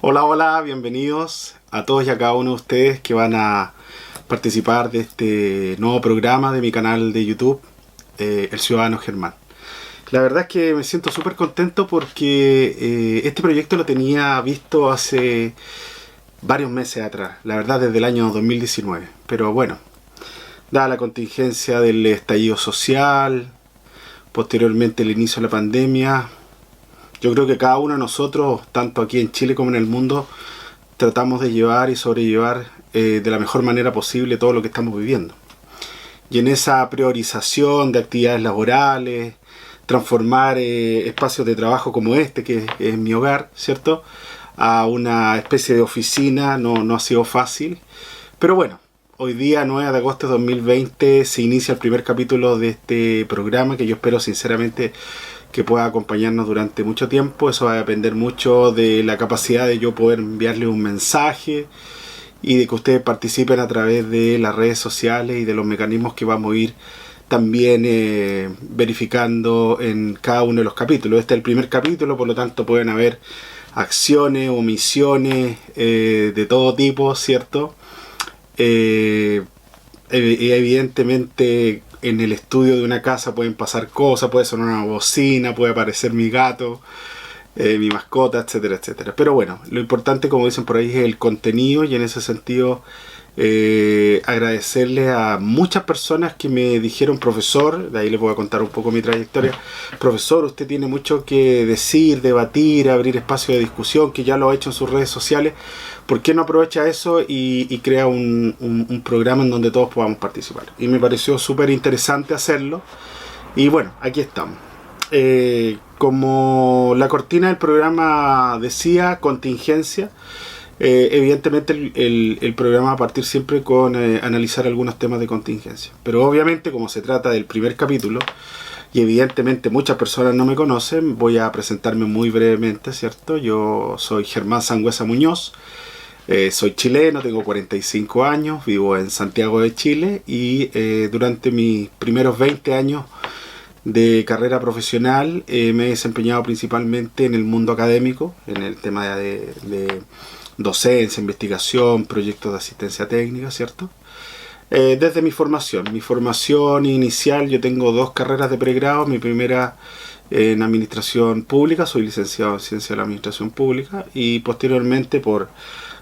Hola, hola, bienvenidos a todos y a cada uno de ustedes que van a participar de este nuevo programa de mi canal de YouTube, El Ciudadano Germán. La verdad es que me siento súper contento porque este proyecto lo tenía visto hace varios meses atrás, la verdad desde el año 2019. Pero bueno, dada la contingencia del estallido social, posteriormente el inicio de la pandemia, yo creo que cada uno de nosotros, tanto aquí en Chile como en el mundo, tratamos de llevar y sobrellevar de la mejor manera posible todo lo que estamos viviendo. Y en esa priorización de actividades laborales, transformar espacios de trabajo como este, que es mi hogar, ¿cierto?, a una especie de oficina, no ha sido fácil. Pero bueno, hoy día 9 de agosto de 2020 se inicia el primer capítulo de este programa que yo espero sinceramente que pueda acompañarnos durante mucho tiempo. Eso va a depender mucho de la capacidad de yo poder enviarle un mensaje y de que ustedes participen a través de las redes sociales y de los mecanismos que vamos a ir también verificando en cada uno de los capítulos. Este es el primer capítulo, por lo tanto pueden haber acciones, omisiones de todo tipo, ¿cierto? Evidentemente en el estudio de una casa pueden pasar cosas, puede sonar una bocina, puede aparecer mi gato, mi mascota, etcétera, etcétera. Pero bueno, lo importante, como dicen por ahí, es el contenido, y en ese sentido agradecerle a muchas personas que me dijeron: profesor, de ahí les voy a contar un poco mi trayectoria, profesor, usted tiene mucho que decir, debatir, abrir espacio de discusión, que ya lo ha hecho en sus redes sociales. ¿Por qué no aprovecha eso y crea un programa en donde todos podamos participar? Y me pareció súper interesante hacerlo. Y bueno, aquí estamos. Como la cortina del programa decía, contingencia. Evidentemente el programa va a partir siempre con analizar algunos temas de contingencia. Pero obviamente, como se trata del primer capítulo, y evidentemente muchas personas no me conocen, voy a presentarme muy brevemente, ¿cierto? Yo soy Germán Sangüesa Muñoz. Soy chileno, tengo 45 años, vivo en Santiago de Chile y durante mis primeros 20 años de carrera profesional me he desempeñado principalmente en el mundo académico, en el tema de docencia, investigación, proyectos de asistencia técnica, ¿cierto? Desde mi formación inicial, yo tengo 2 carreras de pregrado. Mi primera en administración pública, soy licenciado en ciencia de la administración pública, y posteriormente por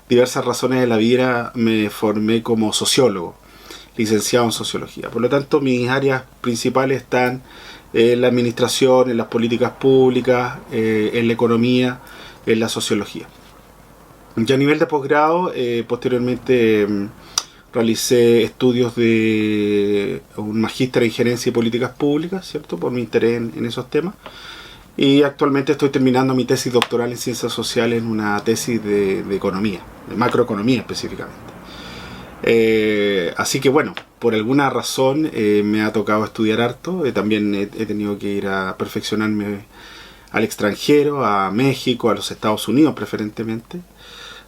diversas razones de la vida me formé como sociólogo, licenciado en sociología. Por lo tanto, mis áreas principales están en la administración, en las políticas públicas, en la economía, en la sociología. Ya a nivel de posgrado, posteriormente realicé estudios de un magíster en gerencia y políticas públicas, ¿cierto?, por mi interés en esos temas. Y actualmente estoy terminando mi tesis doctoral en ciencias sociales, en una tesis de economía, de macroeconomía específicamente. Así que bueno, por alguna razón me ha tocado estudiar harto. También he tenido que ir a perfeccionarme al extranjero, a México, a los Estados Unidos preferentemente.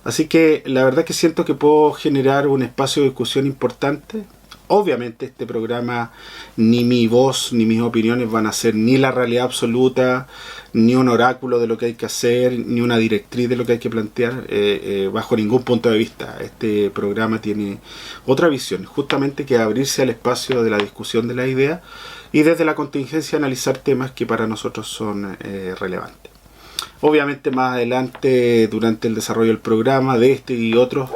Así que la verdad que siento que puedo generar un espacio de discusión importante. Obviamente este programa, ni mi voz ni mis opiniones van a ser ni la realidad absoluta, ni un oráculo de lo que hay que hacer, ni una directriz de lo que hay que plantear, bajo ningún punto de vista. Este programa tiene otra visión, justamente, que abrirse al espacio de la discusión de la idea y desde la contingencia analizar temas que para nosotros son relevantes. Obviamente más adelante, durante el desarrollo del programa, de este y otros,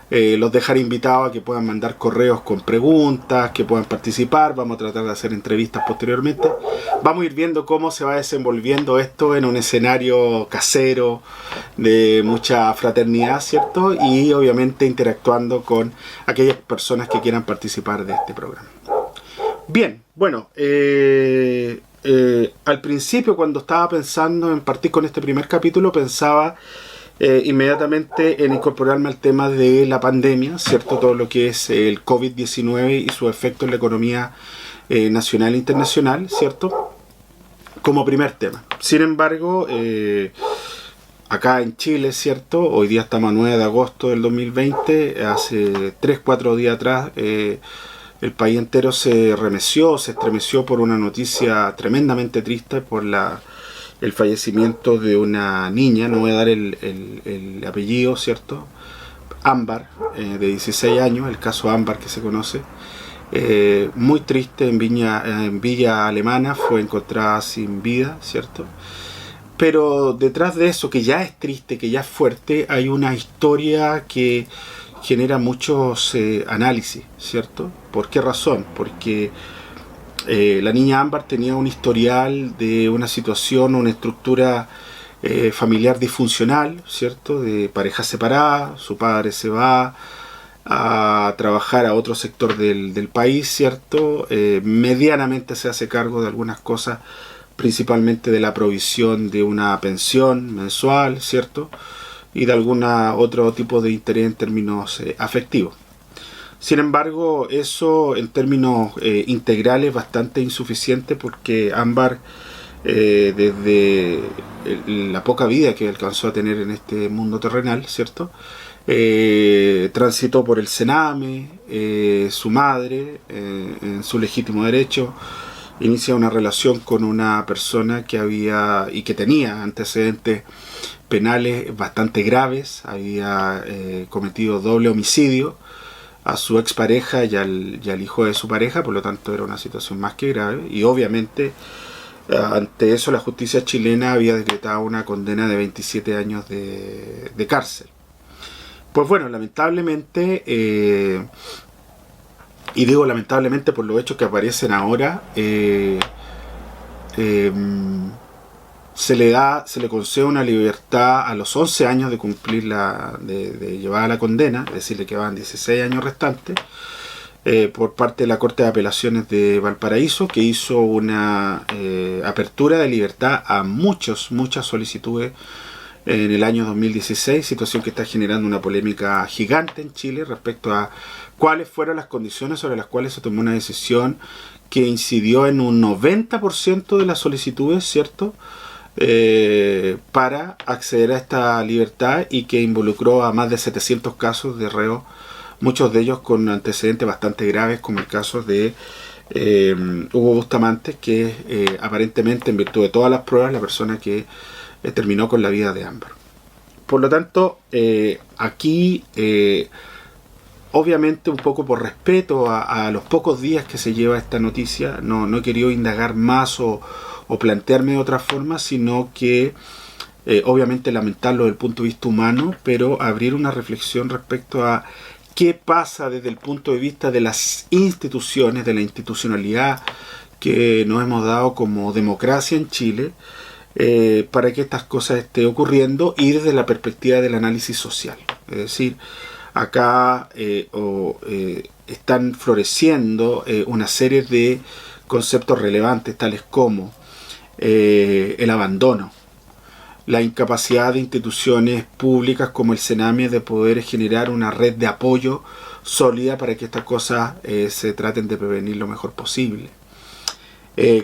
los dejaré invitados a que puedan mandar correos con preguntas, que puedan participar. Vamos a tratar de hacer entrevistas posteriormente. Vamos a ir viendo cómo se va desenvolviendo esto en un escenario casero de mucha fraternidad, ¿cierto? Y obviamente interactuando con aquellas personas que quieran participar de este programa. Bien, bueno, al principio, cuando estaba pensando en partir con este primer capítulo, pensaba inmediatamente en incorporarme al tema de la pandemia, ¿cierto? Todo lo que es el COVID-19 y su efecto en la economía nacional e internacional, ¿cierto?, como primer tema. Sin embargo, acá en Chile, ¿cierto?, hoy día estamos a 9 de agosto del 2020, hace 3-4 días atrás, el país entero se estremeció por una noticia tremendamente triste, por la el fallecimiento de una niña, no voy a dar el apellido, ¿cierto? Ámbar, de 16 años, el caso Ámbar que se conoce. Muy triste en Villa Alemana, fue encontrada sin vida, ¿cierto? Pero detrás de eso, que ya es triste, que ya es fuerte, hay una historia que genera muchos análisis, ¿cierto? ¿Por qué razón? Porque la niña Ámbar tenía un historial de una situación, una estructura familiar disfuncional, ¿cierto? De pareja separada, su padre se va a trabajar a otro sector del país, ¿cierto? Medianamente se hace cargo de algunas cosas, principalmente de la provisión de una pensión mensual, ¿cierto? Y de algún otro tipo de interés en términos afectivos. Sin embargo, eso en términos integrales es bastante insuficiente, porque Ámbar, desde la poca vida que alcanzó a tener en este mundo terrenal, ¿cierto? Transitó por el Sename, su madre, en su legítimo derecho, inicia una relación con una persona que había y que tenía antecedentes penales bastante graves, había cometido doble homicidio a su expareja y al hijo de su pareja, por lo tanto era una situación más que grave, y obviamente ante eso la justicia chilena había decretado una condena de 27 años de cárcel. Pues bueno, lamentablemente, y digo lamentablemente por los hechos que aparecen ahora, se le concede una libertad a los 11 años de cumplir de llevar la condena, es decir, le quedaban 16 años restantes, por parte de la Corte de Apelaciones de Valparaíso, que hizo una apertura de libertad a muchas solicitudes en el año 2016, situación que está generando una polémica gigante en Chile respecto a cuáles fueron las condiciones sobre las cuales se tomó una decisión que incidió en un 90% de las solicitudes, ¿cierto?, para acceder a esta libertad, y que involucró a más de 700 casos de reos, muchos de ellos con antecedentes bastante graves, como el caso de Hugo Bustamante, que aparentemente, en virtud de todas las pruebas, la persona que terminó con la vida de Ámbar. Por lo tanto, aquí, obviamente un poco por respeto a los pocos días que se lleva esta noticia, no he querido indagar más o plantearme de otra forma, sino que obviamente lamentarlo desde el punto de vista humano, pero abrir una reflexión respecto a qué pasa desde el punto de vista de las instituciones, de la institucionalidad que nos hemos dado como democracia en Chile, para que estas cosas estén ocurriendo, y desde la perspectiva del análisis social. Es decir, acá están floreciendo una serie de conceptos relevantes, tales como el abandono, la incapacidad de instituciones públicas como el Sename de poder generar una red de apoyo sólida para que estas cosas se traten de prevenir lo mejor posible.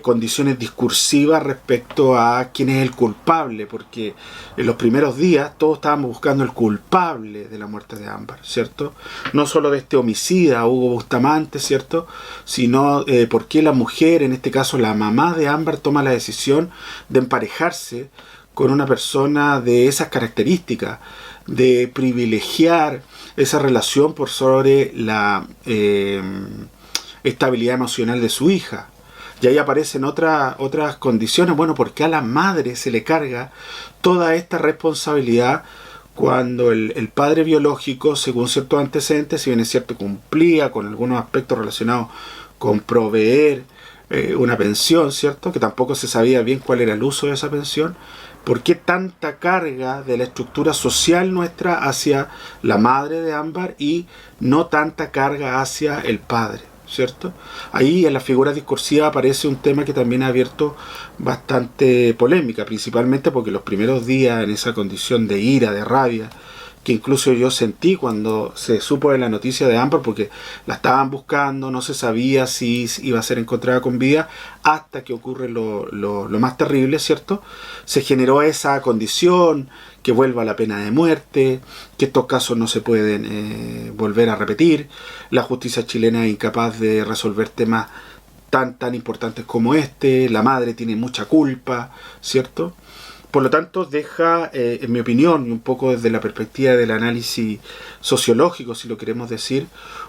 Condiciones discursivas respecto a quién es el culpable, porque en los primeros días todos estábamos buscando el culpable de la muerte de Ámbar, ¿cierto? No solo de este homicida, Hugo Bustamante, ¿cierto? Sino por qué la mujer, en este caso la mamá de Ámbar, toma la decisión de emparejarse con una persona de esas características, de privilegiar esa relación por sobre la estabilidad emocional de su hija. Y ahí aparecen otras condiciones. Bueno, ¿por qué a la madre se le carga toda esta responsabilidad cuando el padre biológico, según ciertos antecedentes, si bien es cierto, cumplía con algunos aspectos relacionados con proveer una pensión, ¿cierto?, que tampoco se sabía bien cuál era el uso de esa pensión? ¿Por qué tanta carga de la estructura social nuestra hacia la madre de Ámbar y no tanta carga hacia el padre, ¿cierto? Ahí en la figura discursiva aparece un tema que también ha abierto bastante polémica, principalmente porque los primeros días, en esa condición de ira, de rabia, que incluso yo sentí cuando se supo de la noticia de Ámbar, porque la estaban buscando, no se sabía si iba a ser encontrada con vida, hasta que ocurre lo más terrible, ¿cierto? Se generó esa condición, que vuelva la pena de muerte, que estos casos no se pueden volver a repetir. La justicia chilena es incapaz de resolver temas tan importantes como este, la madre tiene mucha culpa, ¿cierto? Por lo tanto, deja, en mi opinión, y un poco desde la perspectiva del análisis sociológico, si lo queremos decir,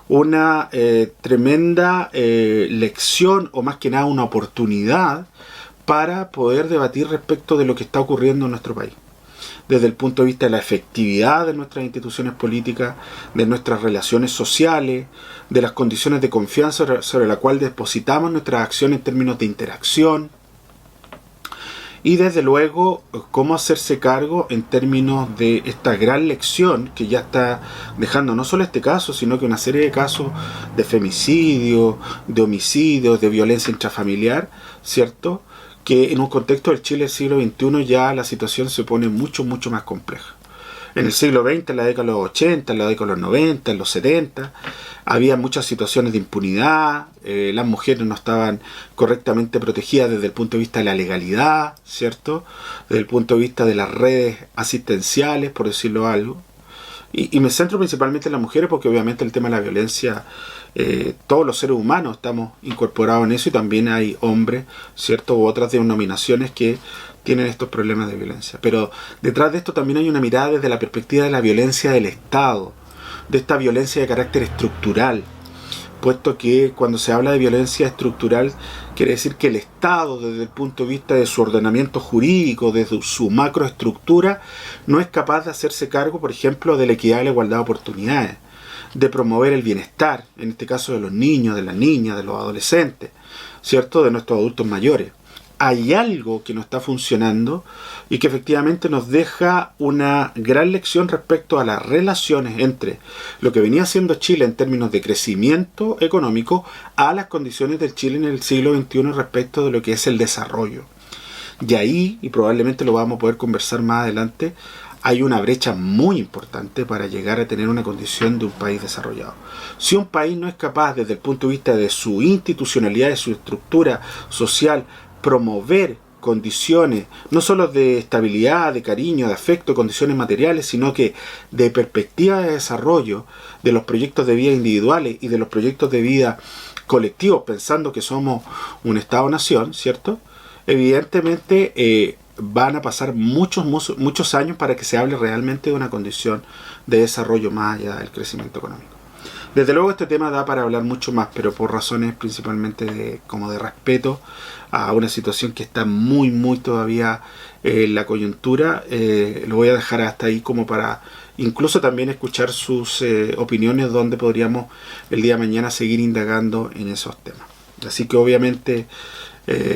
una tremenda lección, o más que nada una oportunidad, para poder debatir respecto de lo que está ocurriendo en nuestro país. Desde el punto de vista de la efectividad de nuestras instituciones políticas, de nuestras relaciones sociales, de las condiciones de confianza sobre la cual depositamos nuestras acciones en términos de interacción, y desde luego cómo hacerse cargo en términos de esta gran lección que ya está dejando no solo este caso, sino que una serie de casos de femicidio, de homicidios, de violencia intrafamiliar, ¿cierto? Que en un contexto del Chile del siglo XXI ya la situación se pone mucho más compleja. En el siglo XX, en la década de los 80, en la década de los 90, en los 70, había muchas situaciones de impunidad, las mujeres no estaban correctamente protegidas desde el punto de vista de la legalidad, ¿cierto? Desde el punto de vista de las redes asistenciales, por decirlo algo. Y me centro principalmente en las mujeres porque obviamente el tema de la violencia, todos los seres humanos estamos incorporados en eso, y también hay hombres, ¿cierto? U otras denominaciones que tienen estos problemas de violencia. Pero detrás de esto también hay una mirada desde la perspectiva de la violencia del Estado, de esta violencia de carácter estructural, puesto que cuando se habla de violencia estructural quiere decir que el Estado, desde el punto de vista de su ordenamiento jurídico, desde su macroestructura, no es capaz de hacerse cargo, por ejemplo, de la equidad y la igualdad de oportunidades, de promover el bienestar, en este caso de los niños, de las niñas, de los adolescentes, ¿cierto?, de nuestros adultos mayores. Hay algo que no está funcionando y que efectivamente nos deja una gran lección respecto a las relaciones entre lo que venía haciendo Chile en términos de crecimiento económico a las condiciones del Chile en el siglo XXI respecto de lo que es el desarrollo. Y ahí, y probablemente lo vamos a poder conversar más adelante, hay una brecha muy importante para llegar a tener una condición de un país desarrollado. Si un país no es capaz, desde el punto de vista de su institucionalidad, de su estructura social, promover condiciones, no solo de estabilidad, de cariño, de afecto, condiciones materiales, sino que de perspectiva de desarrollo de los proyectos de vida individuales y de los proyectos de vida colectivos, pensando que somos un Estado-nación, ¿cierto? Evidentemente van a pasar muchos años para que se hable realmente de una condición de desarrollo más allá del crecimiento económico. Desde luego este tema da para hablar mucho más, pero por razones principalmente de respeto a una situación que está muy todavía en la coyuntura, lo voy a dejar hasta ahí como para incluso también escuchar sus opiniones, donde podríamos el día de mañana seguir indagando en esos temas. Así que obviamente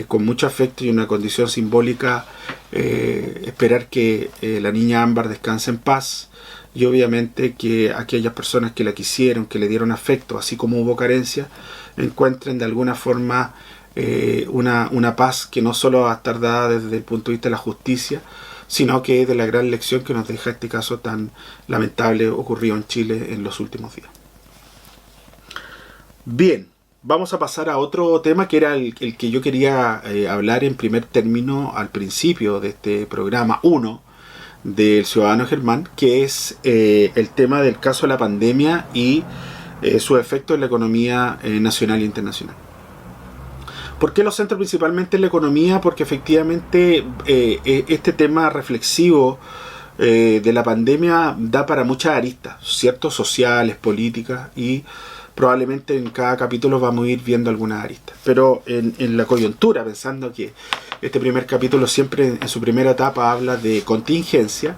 con mucho afecto y una condición simbólica, esperar que la niña Ámbar descanse en paz. Y obviamente que aquellas personas que la quisieron, que le dieron afecto, así como hubo carencia, encuentren de alguna forma una paz que no solo va a estar dada desde el punto de vista de la justicia, sino que de la gran lección que nos deja este caso tan lamentable ocurrido en Chile en los últimos días. Bien, vamos a pasar a otro tema que era el que yo quería hablar en primer término al principio de este programa 1 del Ciudadano Germán, que es el tema del caso de la pandemia y su efecto en la economía nacional e internacional. ¿Por qué lo centro principalmente en la economía? Porque efectivamente este tema reflexivo de la pandemia da para muchas aristas, ¿cierto? Sociales, políticas, y probablemente en cada capítulo vamos a ir viendo algunas aristas. Pero en la coyuntura, pensando que este primer capítulo siempre en su primera etapa habla de contingencia,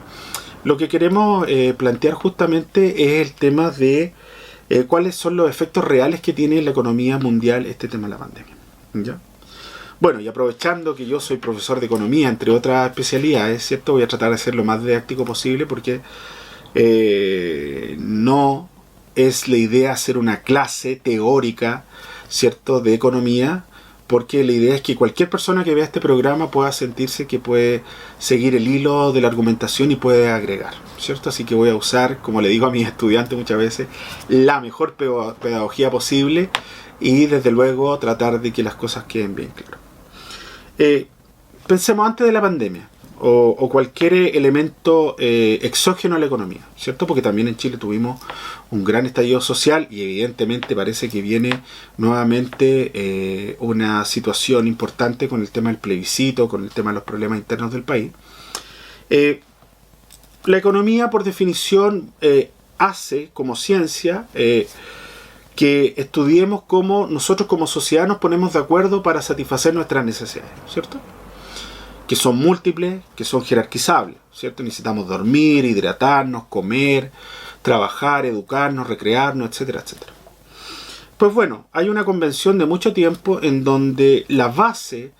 lo que queremos plantear justamente es el tema de cuáles son los efectos reales que tiene en la economía mundial este tema de la pandemia, ¿ya? Bueno, y aprovechando que yo soy profesor de economía, entre otras especialidades, ¿cierto? Voy a tratar de ser lo más didáctico posible porque no es la idea hacer una clase teórica, ¿cierto?, de economía, porque la idea es que cualquier persona que vea este programa pueda sentirse que puede seguir el hilo de la argumentación y puede agregar, ¿cierto? Así que voy a usar, como le digo a mis estudiantes muchas veces, la mejor pedagogía posible y desde luego tratar de que las cosas queden bien claras. Pensemos antes de la pandemia. o cualquier elemento exógeno a la economía, ¿cierto? Porque también en Chile tuvimos un gran estallido social y evidentemente parece que viene nuevamente una situación importante con el tema del plebiscito, con el tema de los problemas internos del país. La economía, por definición, hace como ciencia que estudiemos cómo nosotros como sociedad nos ponemos de acuerdo para satisfacer nuestras necesidades, ¿cierto? Que son múltiples, que son jerarquizables, ¿cierto? Necesitamos dormir, hidratarnos, comer, trabajar, educarnos, recrearnos, etcétera, etcétera. Pues bueno, hay una convención de mucho tiempo en donde la base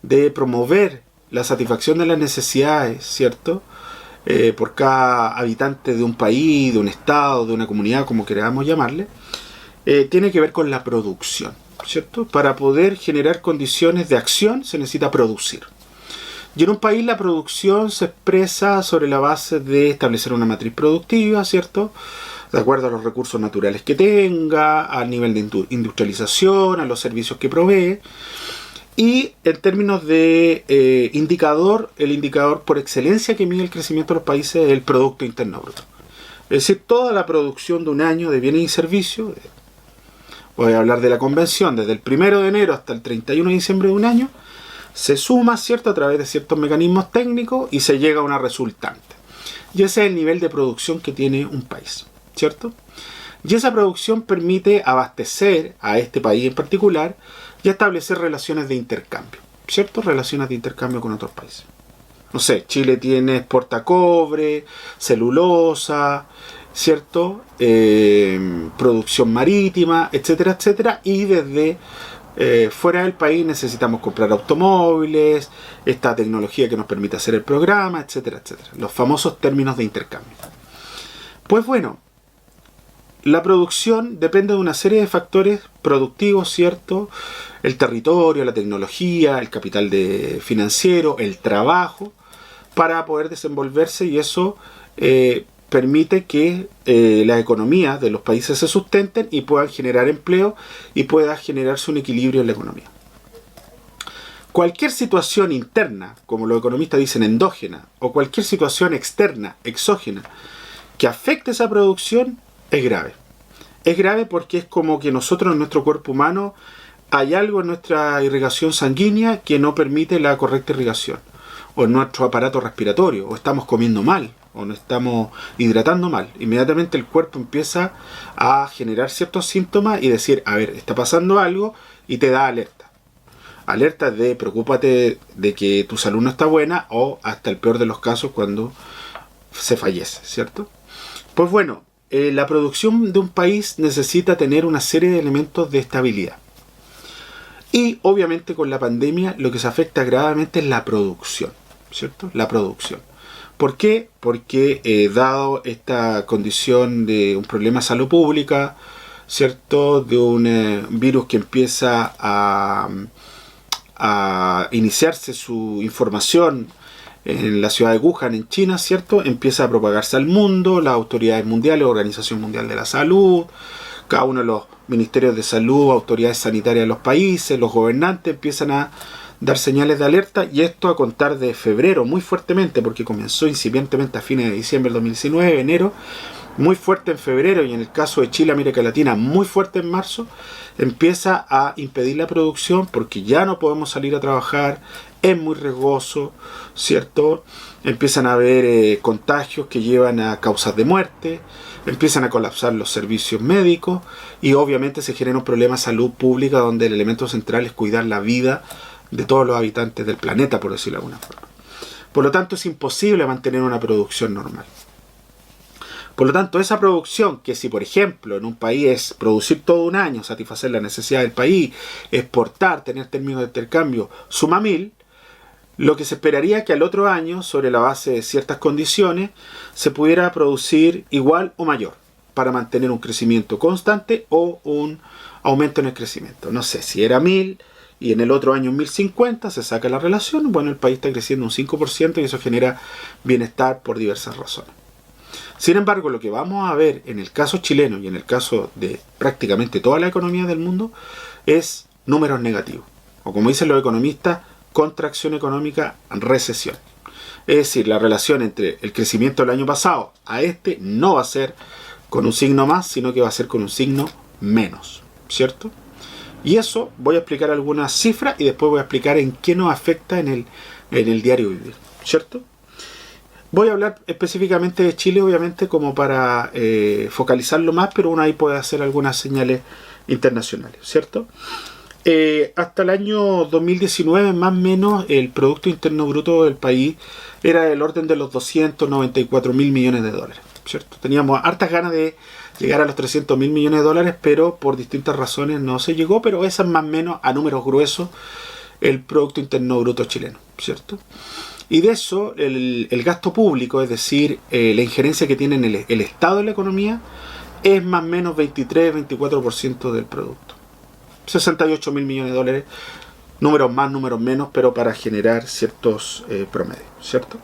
de promover la satisfacción de las necesidades, ¿cierto? Por cada habitante de un país, de un estado, de una comunidad, como queramos llamarle, tiene que ver con la producción, ¿cierto? Para poder generar condiciones de acción se necesita producir. Y en un país la producción se expresa sobre la base de establecer una matriz productiva, ¿cierto? De acuerdo a los recursos naturales que tenga, al nivel de industrialización, a los servicios que provee. Y en términos de indicador, el indicador por excelencia que mide el crecimiento de los países es el Producto Interno Bruto. Es decir, toda la producción de un año de bienes y servicios, voy a hablar de la convención, desde el 1 de enero hasta el 31 de diciembre de un año, se suma, ¿cierto?, a través de ciertos mecanismos técnicos y se llega a una resultante. Y ese es el nivel de producción que tiene un país, ¿cierto? Y esa producción permite abastecer a este país en particular y establecer relaciones de intercambio, ¿cierto? Relaciones de intercambio con otros países. No sé, Chile exporta cobre, celulosa, ¿cierto? Producción marítima, etcétera, etcétera. Y desde fuera del país necesitamos comprar automóviles, esta tecnología que nos permite hacer el programa, etcétera, etcétera. Los famosos términos de intercambio. Pues bueno, la producción depende de una serie de factores productivos, ¿cierto? El territorio, la tecnología, el capital financiero, el trabajo, para poder desenvolverse, y eso permite que las economías de los países se sustenten y puedan generar empleo y pueda generarse un equilibrio en la economía. Cualquier situación interna, como los economistas dicen endógena, o cualquier situación externa, exógena, que afecte esa producción, es grave. Es grave porque es como que nosotros en nuestro cuerpo humano hay algo en nuestra irrigación sanguínea que no permite la correcta irrigación, o en nuestro aparato respiratorio, o estamos comiendo mal, o nos estamos hidratando mal. Inmediatamente el cuerpo empieza a generar ciertos síntomas y decir, a ver, está pasando algo, y te da alerta. Alerta de preocúpate de que tu salud no está buena, o hasta el peor de los casos cuando se fallece, ¿cierto? Pues bueno, la producción de un país necesita tener una serie de elementos de estabilidad. Y obviamente con la pandemia lo que se afecta gravemente es la producción, ¿cierto? La producción. ¿Por qué? Porque dado esta condición de un problema de salud pública, ¿cierto? De un virus que empieza a iniciarse su información en la ciudad de Wuhan, en China, ¿cierto? Empieza a propagarse al mundo, las autoridades mundiales, Organización Mundial de la Salud, cada uno de los ministerios de salud, autoridades sanitarias de los países, los gobernantes empiezan a dar señales de alerta, y esto a contar de febrero muy fuertemente, porque comenzó incipientemente a fines de diciembre del 2019, enero, muy fuerte en febrero, y en el caso de Chile, América Latina, muy fuerte en marzo, empieza a impedir la producción porque ya no podemos salir a trabajar, es muy riesgoso, ¿cierto? Empiezan a haber contagios que llevan a causas de muerte, empiezan a colapsar los servicios médicos, y obviamente se genera un problema de salud pública donde el elemento central es cuidar la vida de todos los habitantes del planeta, por decirlo de alguna forma. Por lo tanto, es imposible mantener una producción normal. Por lo tanto, esa producción, que si por ejemplo en un país es producir todo un año, satisfacer la necesidad del país, exportar, tener términos de intercambio, suma 1000, lo que se esperaría que al otro año, sobre la base de ciertas condiciones, se pudiera producir igual o mayor, para mantener un crecimiento constante o un aumento en el crecimiento. No sé, si era 1000 y en el otro año 1050, se saca la relación, bueno, el país está creciendo un 5% y eso genera bienestar por diversas razones. Sin embargo, lo que vamos a ver en el caso chileno y en el caso de prácticamente toda la economía del mundo es números negativos. O como dicen los economistas, contracción económica, recesión. Es decir, la relación entre el crecimiento del año pasado a este no va a ser con un signo más, sino que va a ser con un signo menos, ¿cierto? Y eso voy a explicar algunas cifras y después voy a explicar en qué nos afecta en el diario vivir, ¿cierto? Voy a hablar específicamente de Chile, obviamente, como para focalizarlo más, pero uno ahí puede hacer algunas señales internacionales, ¿cierto? Hasta el año 2019, más o menos, el Producto Interno Bruto del país era del orden de los 294.000 millones de dólares, ¿cierto? Teníamos hartas ganas de llegar a los 300.000 millones de dólares, pero por distintas razones no se llegó, pero esa es más o menos, a números gruesos, el Producto Interno Bruto chileno, ¿cierto? Y de eso, el gasto público, es decir, la injerencia que tiene en el Estado en la economía, es más o menos 23-24% del producto. 68.000 millones de dólares, números más, números menos, pero para generar ciertos promedios, ¿cierto?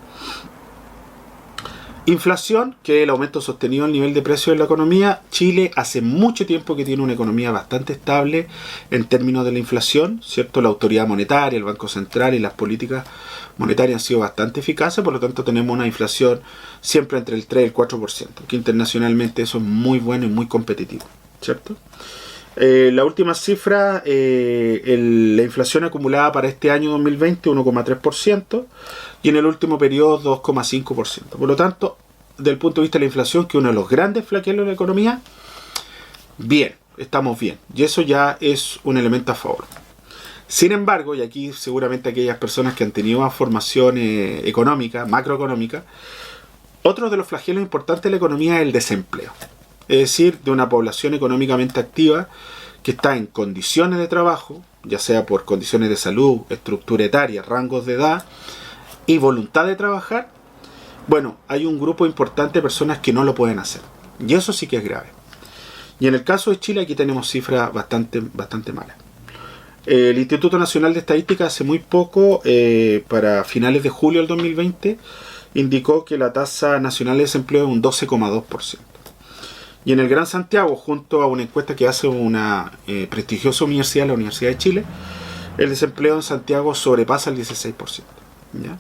Inflación, que es el aumento sostenido del nivel de precios de la economía. Chile hace mucho tiempo que tiene una economía bastante estable en términos de la inflación, ¿cierto? La autoridad monetaria, el Banco Central y las políticas monetarias han sido bastante eficaces, por lo tanto tenemos una inflación siempre entre el 3 y el 4%, que internacionalmente eso es muy bueno y muy competitivo, ¿cierto? La última cifra, la inflación acumulada para este año 2020, 1,3%, y en el último periodo 2,5%. Por lo tanto, desde el punto de vista de la inflación, que es uno de los grandes flaqueos de la economía, bien, estamos bien. Y eso ya es un elemento a favor. Sin embargo, y aquí seguramente aquellas personas que han tenido una formación económica, macroeconómica, otro de los flagelos importantes de la economía es el desempleo. Es decir, de una población económicamente activa que está en condiciones de trabajo, ya sea por condiciones de salud, estructura etaria, rangos de edad y voluntad de trabajar. Bueno, hay un grupo importante de personas que no lo pueden hacer. Y eso sí que es grave. Y en el caso de Chile aquí tenemos cifras bastante malas. El Instituto Nacional de Estadística hace muy poco, para finales de julio del 2020, indicó que la tasa nacional de desempleo es un 12,2%. Y en el Gran Santiago, junto a una encuesta que hace una prestigiosa universidad, la Universidad de Chile, el desempleo en Santiago sobrepasa el 16%. ¿Ya?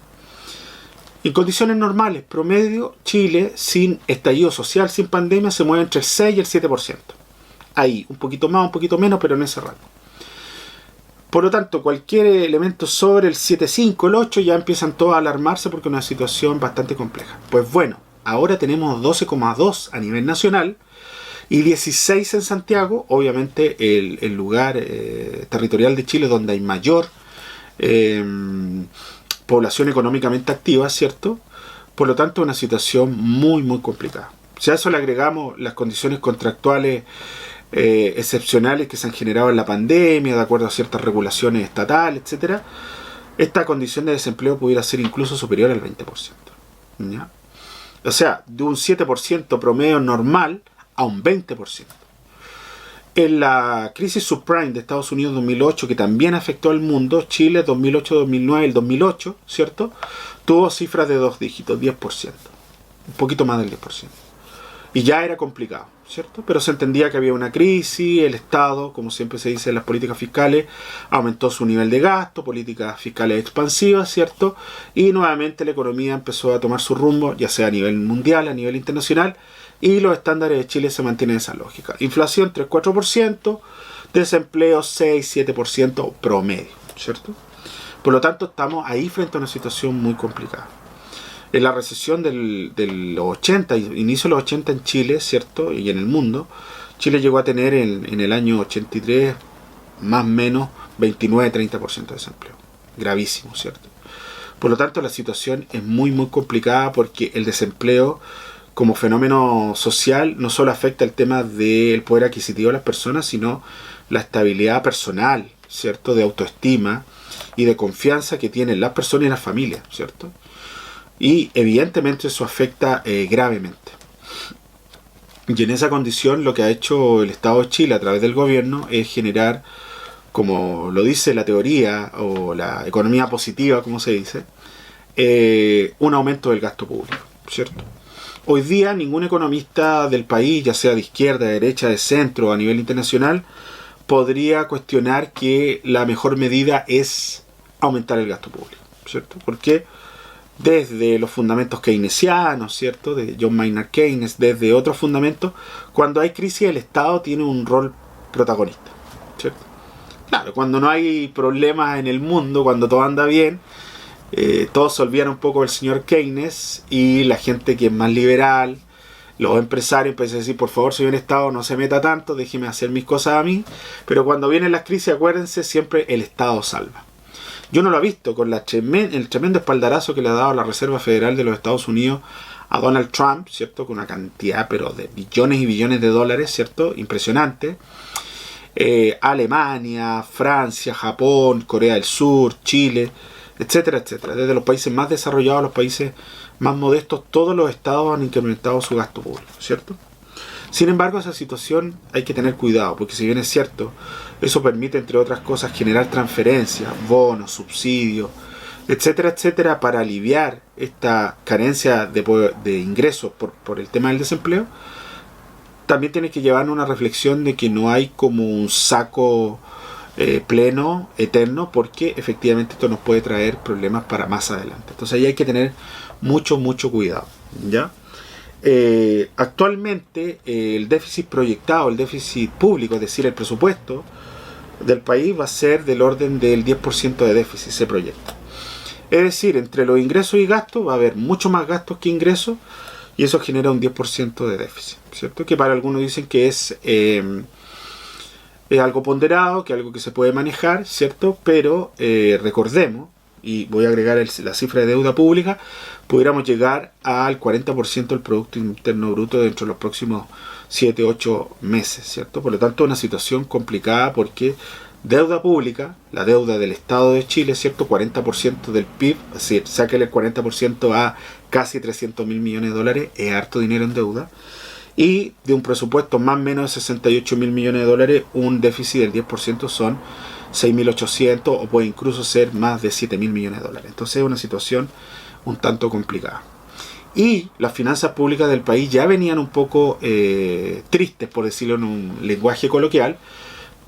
En condiciones normales, promedio, Chile, sin estallido social, sin pandemia, se mueve entre el 6 y el 7%. Ahí, un poquito más, un poquito menos, pero en ese rango. Por lo tanto, cualquier elemento sobre el 7,5, el 8, ya empiezan todos a alarmarse porque es una situación bastante compleja. Pues bueno, ahora tenemos 12,2 a nivel nacional y 16 en Santiago, obviamente el lugar territorial de Chile donde hay mayor población económicamente activa, ¿cierto? Por lo tanto, una situación muy complicada. Si a eso le agregamos las condiciones contractuales excepcionales que se han generado en la pandemia, de acuerdo a ciertas regulaciones estatales, etcétera, esta condición de desempleo pudiera ser incluso superior al 20%. ¿Ya? O sea, de un 7% promedio normal a un 20%. En la crisis subprime de Estados Unidos 2008, que también afectó al mundo, Chile 2008, 2009, el 2008, ¿cierto? Tuvo cifras de 2 dígitos, 10%. Un poquito más del 10%. Y ya era complicado, ¿cierto? Pero se entendía que había una crisis, el Estado, como siempre se dice en las políticas fiscales, aumentó su nivel de gasto, políticas fiscales expansivas, ¿cierto? Y nuevamente la economía empezó a tomar su rumbo, ya sea a nivel mundial, a nivel internacional, y los estándares de Chile se mantienen en esa lógica. Inflación 3-4%, desempleo 6-7% promedio, ¿cierto? Por lo tanto, estamos ahí frente a una situación muy complicada. En la recesión de los 80, inicio de los 80 en Chile, ¿cierto? Y en el mundo, Chile llegó a tener en el año 83 más o menos 29-30% de desempleo. Gravísimo, ¿cierto? Por lo tanto, la situación es muy complicada porque el desempleo como fenómeno social no solo afecta el tema del poder adquisitivo de las personas, sino la estabilidad personal, ¿cierto? De autoestima y de confianza que tienen las personas y las familias, ¿cierto? Y evidentemente eso afecta gravemente. Y en esa condición lo que ha hecho el Estado de Chile a través del gobierno es generar, como lo dice la teoría o la economía positiva, como se dice, un aumento del gasto público, ¿cierto? Hoy día ningún economista del país, ya sea de izquierda, de derecha, de centro, a nivel internacional, podría cuestionar que la mejor medida es aumentar el gasto público, ¿cierto? ¿Por qué? desde los fundamentos keynesianos, ¿cierto?, de John Maynard Keynes, desde otros fundamentos. Cuando hay crisis, el Estado tiene un rol protagonista, ¿cierto? Claro, cuando no hay problemas en el mundo, cuando todo anda bien, todos se olvidan un poco del señor Keynes, y la gente que es más liberal, los empresarios empiezan a decir: por favor, señor Estado, no se meta tanto, déjeme hacer mis cosas a mí. Pero cuando vienen las crisis, acuérdense, siempre el Estado salva. Yo no lo he visto con el tremendo espaldarazo que le ha dado la Reserva Federal de los Estados Unidos a Donald Trump, ¿cierto?, con una cantidad pero de billones y billones de dólares, ¿cierto?, impresionante. Alemania, Francia, Japón, Corea del Sur, Chile, etcétera, etcétera. Desde los países más desarrollados a los países más modestos, todos los estados han incrementado su gasto público, ¿cierto? Sin embargo, esa situación hay que tener cuidado, porque si bien es cierto, eso permite, entre otras cosas, generar transferencias, bonos, subsidios, etcétera, etcétera, para aliviar esta carencia de ingresos por el tema del desempleo. También tiene que llevarnos una reflexión de que no hay como un saco pleno, eterno, porque efectivamente esto nos puede traer problemas para más adelante. Entonces ahí hay que tener mucho cuidado, ¿ya? Actualmente el déficit proyectado, el déficit público, es decir, el presupuesto del país, va a ser del orden del 10% de déficit, se proyecta. Es decir, entre los ingresos y gastos va a haber mucho más gastos que ingresos, y eso genera un 10% de déficit, ¿cierto? Que para algunos dicen que es algo ponderado, que es algo que se puede manejar, ¿cierto? Pero recordemos, y voy a agregar la cifra de deuda pública, pudiéramos llegar al 40% del Producto Interno Bruto dentro de los próximos 7-8 meses, ¿cierto? Por lo tanto, una situación complicada, porque deuda pública, la deuda del Estado de Chile, ¿cierto?, 40% del PIB, es decir, sáquele el 40% a casi 300.000 millones de dólares, es harto dinero en deuda. Y de un presupuesto más o menos de 68.000 millones de dólares, un déficit del 10% son 6.800, o puede incluso ser más de 7.000 millones de dólares. Entonces es una situación un tanto complicada. Y las finanzas públicas del país ya venían un poco tristes, por decirlo en un lenguaje coloquial,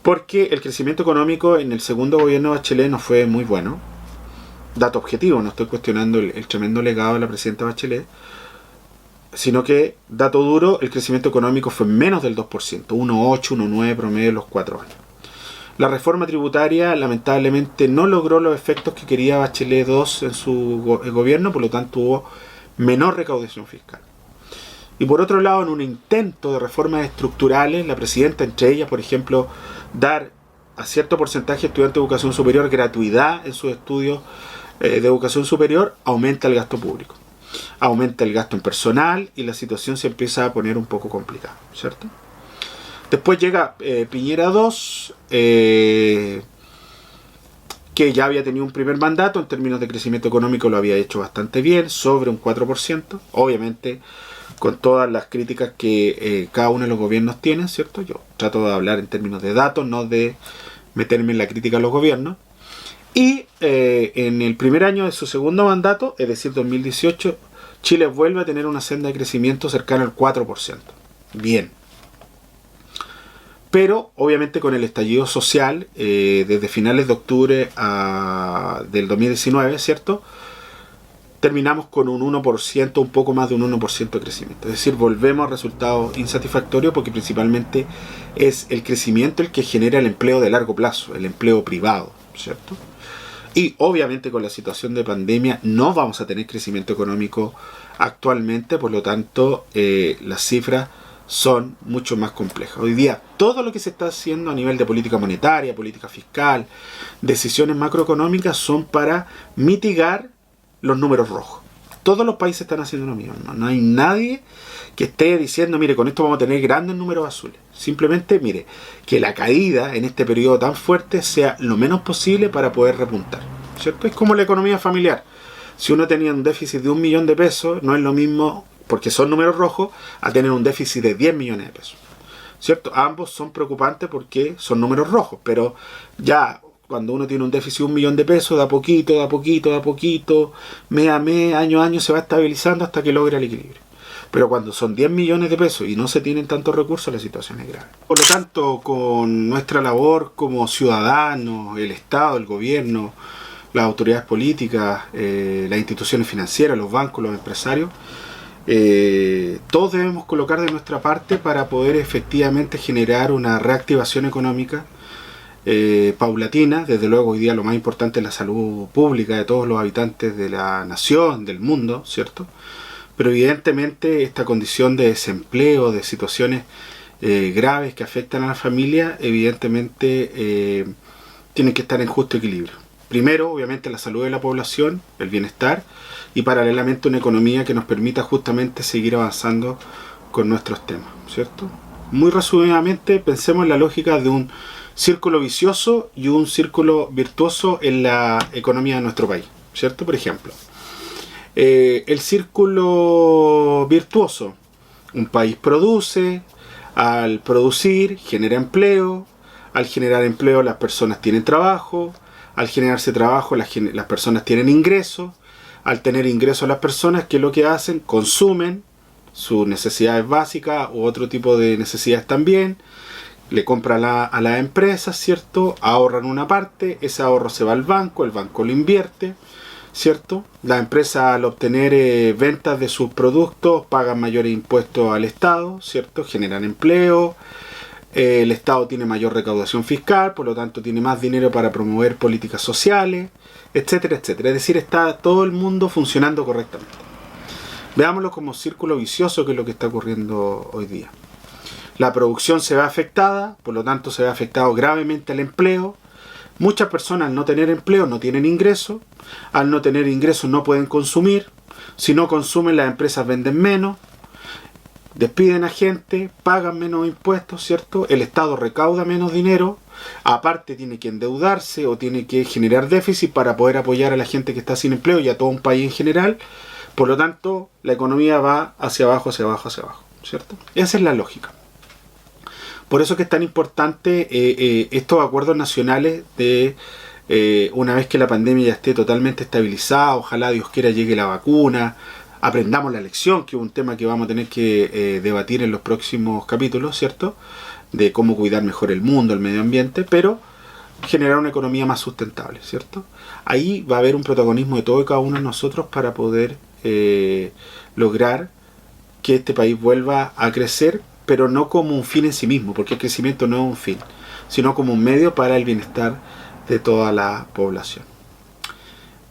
porque el crecimiento económico en el segundo gobierno de Bachelet no fue muy bueno. Dato objetivo, no estoy cuestionando el tremendo legado de la presidenta Bachelet, sino que, dato duro, el crecimiento económico fue menos del 2%, 1,8, 1,9 promedio en los 4 años. La reforma tributaria lamentablemente no logró los efectos que quería Bachelet II en su gobierno, por lo tanto hubo menor recaudación fiscal. Y por otro lado, en un intento de reformas estructurales, la presidenta, entre ellas, por ejemplo, dar a cierto porcentaje de estudiantes de educación superior gratuidad en sus estudios de educación superior, aumenta el gasto público, aumenta el gasto en personal, y la situación se empieza a poner un poco complicada, ¿cierto? Después llega Piñera II, que ya había tenido un primer mandato, en términos de crecimiento económico lo había hecho bastante bien, sobre un 4%, obviamente con todas las críticas que cada uno de los gobiernos tiene, ¿cierto? Yo trato de hablar en términos de datos, no de meterme en la crítica a los gobiernos. Y en el primer año de su segundo mandato, es decir, 2018, Chile vuelve a tener una senda de crecimiento cercana al 4%. Bien. Pero, obviamente, con el estallido social, desde finales de octubre del 2019, ¿cierto?, terminamos con un 1%, un poco más de un 1% de crecimiento. Es decir, volvemos a resultados insatisfactorios, porque principalmente es el crecimiento el que genera el empleo de largo plazo, el empleo privado, ¿cierto? Y obviamente con la situación de pandemia no vamos a tener crecimiento económico actualmente, por lo tanto las cifras son mucho más complejas. Hoy día todo lo que se está haciendo a nivel de política monetaria, política fiscal, decisiones macroeconómicas, son para mitigar los números rojos. Todos los países están haciendo lo mismo. No hay nadie que esté diciendo: mire, con esto vamos a tener grandes números azules. Simplemente, mire, que la caída en este periodo tan fuerte sea lo menos posible para poder repuntar, ¿cierto? Es como la economía familiar. Si uno tenía un déficit de 1 millón de pesos, no es lo mismo, porque son números rojos, a tener un déficit de 10 millones de pesos, ¿cierto? Ambos son preocupantes porque son números rojos, pero ya cuando uno tiene un déficit de 1 millón de pesos, de a poquito, mes a mes, año a año, se va estabilizando hasta que logra el equilibrio. Pero cuando son 10 millones de pesos y no se tienen tantos recursos, la situación es grave. Por lo tanto, con nuestra labor como ciudadanos, el Estado, el gobierno, las autoridades políticas, las instituciones financieras, los bancos, los empresarios, todos debemos colocar de nuestra parte para poder efectivamente generar una reactivación económica paulatina. Desde luego hoy día lo más importante es la salud pública de todos los habitantes de la nación, del mundo, ¿cierto? Pero evidentemente esta condición de desempleo, de situaciones graves que afectan a la familia, evidentemente tienen que estar en justo equilibrio. Primero, obviamente, la salud de la población, el bienestar, y paralelamente una economía que nos permita justamente seguir avanzando con nuestros temas, ¿cierto? Muy resumidamente, pensemos en la lógica de un círculo vicioso y un círculo virtuoso en la economía de nuestro país, ¿cierto? Por ejemplo, el círculo virtuoso: un país produce, al producir genera empleo, al generar empleo las personas tienen trabajo, al generarse trabajo las personas tienen ingresos, al tener ingresos las personas, ¿qué es lo que hacen? Consumen sus necesidades básicas u otro tipo de necesidades también, le compran a las empresas, ¿cierto? Ahorran una parte, ese ahorro se va al banco, el banco lo invierte, ¿cierto? Las empresas, al obtener ventas de sus productos, pagan mayores impuestos al Estado, ¿cierto? Generan empleo, el Estado tiene mayor recaudación fiscal, por lo tanto tiene más dinero para promover políticas sociales, etcétera, etcétera. Es decir, está todo el mundo funcionando correctamente. Veámoslo como círculo vicioso, que es lo que está ocurriendo hoy día. La producción se ve afectada, por lo tanto se ve afectado gravemente el empleo. Muchas personas, al no tener empleo, no tienen ingresos. Al no tener ingresos no pueden consumir. Si no consumen, las empresas venden menos, despiden a gente, pagan menos impuestos, ¿cierto? El Estado recauda menos dinero, aparte tiene que endeudarse o tiene que generar déficit para poder apoyar a la gente que está sin empleo y a todo un país en general. Por lo tanto, la economía va hacia abajo, hacia abajo, hacia abajo, ¿cierto? Esa es la lógica. Por eso que es tan importante estos acuerdos nacionales de una vez que la pandemia ya esté totalmente estabilizada, ojalá Dios quiera llegue la vacuna, aprendamos la lección, que es un tema que vamos a tener que debatir en los próximos capítulos, ¿cierto? De cómo cuidar mejor el mundo, el medio ambiente, pero generar una economía más sustentable, ¿cierto? Ahí va a haber un protagonismo de todo y cada uno de nosotros para poder lograr que este país vuelva a crecer, pero no como un fin en sí mismo, porque el crecimiento no es un fin, sino como un medio para el bienestar de toda la población.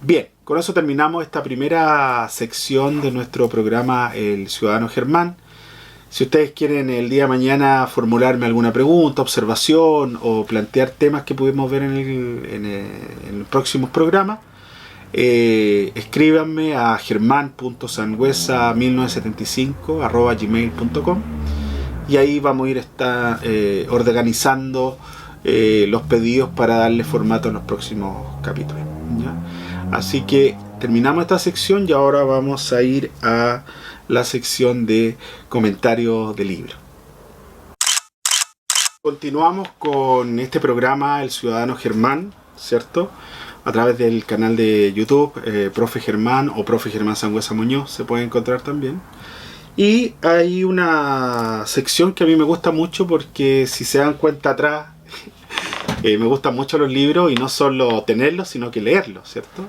Bien, con eso terminamos esta primera sección de nuestro programa El Ciudadano Germán. Si ustedes quieren el día de mañana formularme alguna pregunta, observación o plantear temas que pudimos ver en los próximos programas, escríbanme a germán.sangüesa1975@gmail.com y ahí vamos a ir organizando los pedidos para darle formato a los próximos capítulos, ¿ya? Así que terminamos esta sección y ahora vamos a ir a la sección de comentarios de libro. Continuamos con este programa El Ciudadano Germán, ¿cierto? A través del canal de YouTube, Profe Germán o Profe Germán Sangüesa Muñoz, se puede encontrar también. Y hay una sección que a mí me gusta mucho porque, si se dan cuenta atrás, me gustan mucho los libros, y no solo tenerlos, sino que leerlos, ¿cierto?